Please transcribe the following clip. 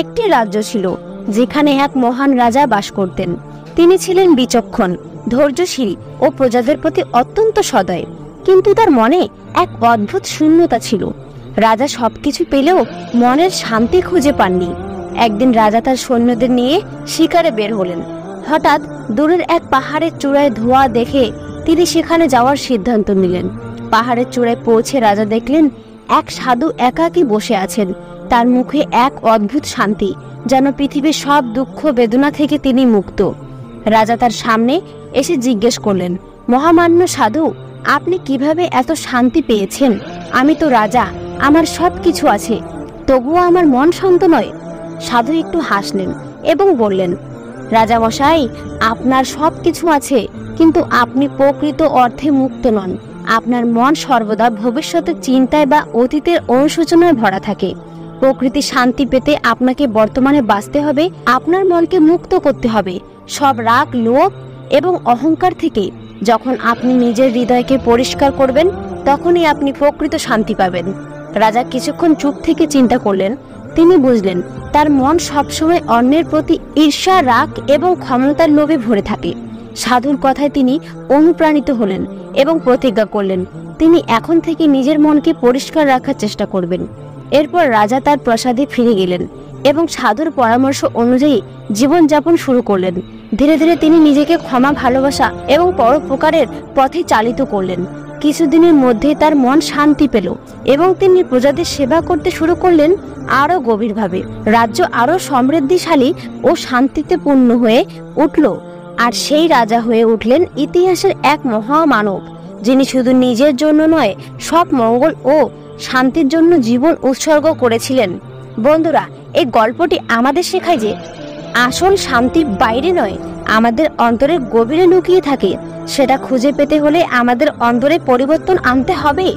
একটি রাজ্য ছিল যেখানে এক মহান রাজা বাস করতেন। তিনি ছিলেন বিচক্ষণ, ধৈর্যশীল ও প্রজাদের প্রতি অত্যন্ত সদয়, কিন্তু তার মনে এক অদ্ভুত শূন্যতা ছিল। রাজা সবকিছু পেলেও মনের শান্তি খুঁজে পাননি। একদিন রাজা তার সৈন্যদের নিয়ে শিকারে বের হলেন। হঠাৎ দূরের এক পাহাড়ের চূড়ায় ধোঁয়া দেখে তিনি সেখানে যাওয়ার সিদ্ধান্ত নিলেন। পাহাড়ের চূড়ায় পৌঁছে রাজা দেখলেন এক সাধু একাকী বসে আছেন। তার মুখে এক অদ্ভুত শান্তি, যেন পৃথিবীর সব দুঃখ বেদনা থেকে তিনি মুক্ত। রাজা তার সামনে এসে জিজ্ঞেস করলেন, মহামান্য সাধু, আপনি কিভাবে এত শান্তি পেয়েছেন? আমি তো রাজা, আমার সব কিছু আছে, তবুও আমার মন শান্ত নয়। সাধু একটু হাসলেন এবং বললেন, রাজা মশাই, আপনার সব কিছু আছে, কিন্তু আপনি প্রকৃত অর্থে মুক্ত নন। আপনার মন সর্বদা ভবিষ্যতের চিন্তায় বা অতীতের অনুশোচনায় ভরা থাকে। প্রকৃতি শান্তি পেতে আপনাকে বর্তমানে বাঁচতে হবে। আপনার মনকে মুক্ত করতে হবে সব রাগ, লোভ এবং অহংকার থেকে। যখন আপনি নিজের হৃদয়কে পরিষ্কার করবেন, তখনই আপনি প্রকৃত শান্তি পাবেন। রাজা কিছুক্ষণ চুপ থেকে চিন্তা করলেন। তিনি বুঝলেন তার মন সবসময় অন্যের প্রতি ঈর্ষা, রাগ এবং ক্ষমতার লোভে ভরে থাকে। সাধুর কথায় তিনি অনুপ্রাণিত হলেন এবং প্রতিজ্ঞা করলেন তিনি এখন থেকে নিজের মনকে পরিষ্কার রাখার চেষ্টা করবেন। এরপর রাজা তার প্রাসাদে ফিরে গেলেন এবং সাধুর পরামর্শ অনুযায়ী জীবনযাপন শুরু করলেন। ধীরে ধীরে তিনি নিজেকে ক্ষমা, ভালোবাসা এবং পরোপকারের পথে চালিত করলেন। কিছুদিনের মধ্যে তার মন শান্তি পেল এবং তিনি প্রজাদের সেবা করতে শুরু করলেন আরো গভীরভাবে। রাজ্য আরো সমৃদ্ধিশালী ও শান্তিতে পূর্ণ হয়ে উঠল। আর সেই রাজা হয়ে উঠলেন ইতিহাসের এক মহামানব, যিনি শুধু নিজের জন্য নয়, সব মঙ্গল ও শান্তির জন্য জীবন উৎসর্গ করেছিলেন। বন্ধুরা, এই গল্পটি আমাদের শেখায় যে আসল শান্তি বাইরে নয়, আমাদের অন্তরের গভীরে লুকিয়ে থাকে। সেটা খুঁজে পেতে হলে আমাদের অন্তরে পরিবর্তন আনতে হবে।